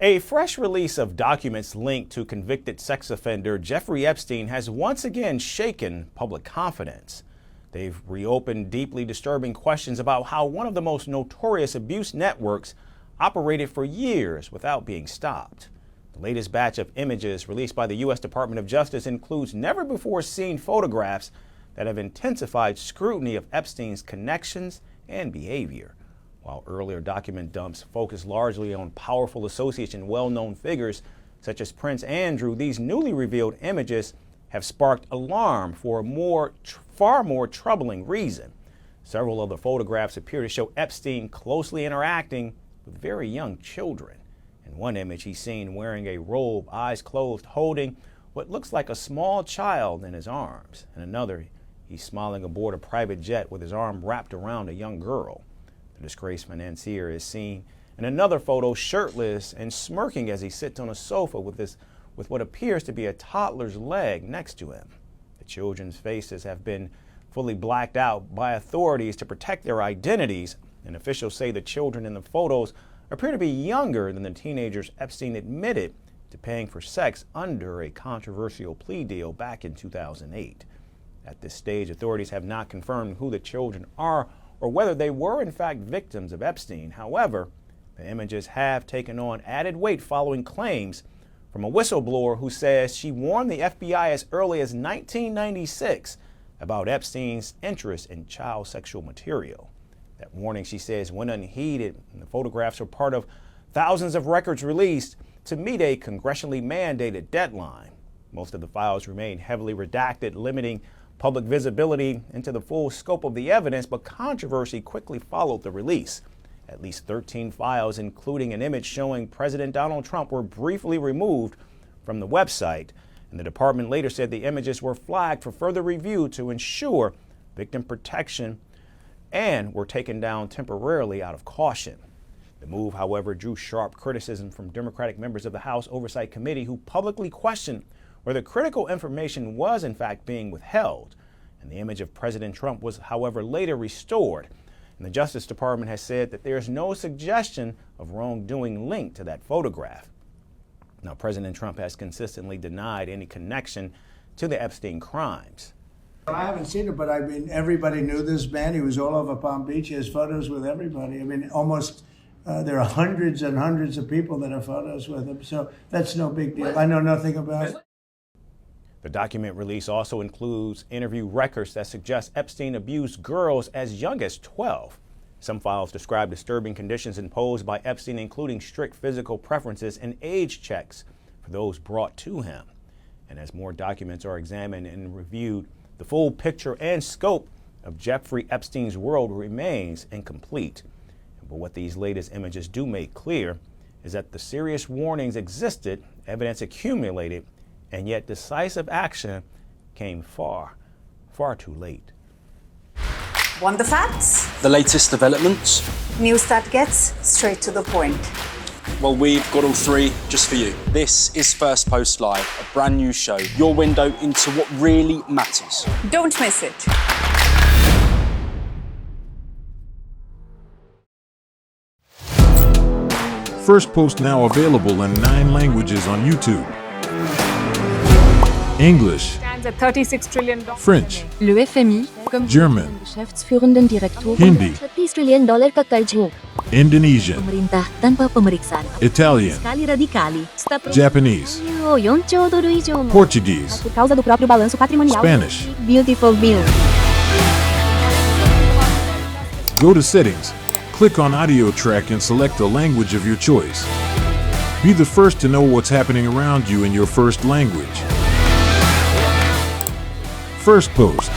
A fresh release of documents linked to convicted sex offender Jeffrey Epstein has once again shaken public confidence. They've reopened deeply disturbing questions about how one of the most notorious abuse networks operated for years without being stopped. The latest batch of images released by the U.S. Department of Justice includes never-before-seen photographs that have intensified scrutiny of Epstein's connections and behavior. While earlier document dumps focused largely on powerful associates and well-known figures such as Prince Andrew, these newly revealed images have sparked alarm for a far more troubling reason. Several of the photographs appear to show Epstein closely interacting with very young children. In one image, he's seen wearing a robe, eyes closed, holding what looks like a small child in his arms. In another, he's smiling aboard a private jet with his arm wrapped around a young girl. The disgraced financier is seen in another photo shirtless and smirking as he sits on a sofa with what appears to be a toddler's leg next to him. The children's faces have been fully blacked out by authorities to protect their identities, and officials say the children in the photos appear to be younger than the teenagers Epstein admitted to paying for sex under a controversial plea deal back in 2008. At this stage, authorities have not confirmed who the children are or whether they were in fact victims of Epstein. However, the images have taken on added weight following claims from a whistleblower who says she warned the FBI as early as 1996 about Epstein's interest in child sexual material. That warning, she says, went unheeded, and the photographs are part of thousands of records released to meet a congressionally mandated deadline. Most of the files remain heavily redacted, limiting public visibility into the full scope of the evidence, but controversy quickly followed the release. At least 13 files, including an image showing President Donald Trump, were briefly removed from the website, and the department later said the images were flagged for further review to ensure victim protection and were taken down temporarily out of caution. The move, however, drew sharp criticism from Democratic members of the House Oversight Committee who publicly questioned whether critical information was in fact being withheld. And the image of President Trump was, however, later restored. And the Justice Department has said that there is no suggestion of wrongdoing linked to that photograph. Now, President Trump has consistently denied any connection to the Epstein crimes. I haven't seen it, but I mean, everybody knew this man. He was all over Palm Beach. He has photos with everybody. I mean, almost there are hundreds and hundreds of people that have photos with him. So that's no big deal. I know nothing about it. The document release also includes interview records that suggest Epstein abused girls as young as 12. Some files describe disturbing conditions imposed by Epstein, including strict physical preferences and age checks for those brought to him. And as more documents are examined and reviewed, the full picture and scope of Jeffrey Epstein's world remains incomplete. But what these latest images do make clear is that the serious warnings existed, evidence accumulated, and yet decisive action came far, far too late. Want the facts? The latest developments? News that gets straight to the point. Well, we've got all three just for you. This is Firstpost Live, a brand new show, your window into what really matters. Don't miss it. Firstpost now available in 9 languages on YouTube. English, Stands at $36 trillion. French, Le FMI, comme German, Geschäftsführenden Direktor, Hindi, $30 trillion ka karj ho. Indonesian, Pemerintah tanpa pemeriksaan. Italian, Sekali radikali. Japanese, $1 trilhão idioma. Portuguese, Por causa do próprio balanço patrimonial. Spanish. Beautiful bill. Go to Settings, click on Audio Track and select the language of your choice. Be the first to know what's happening around you in your first language. Firstpost.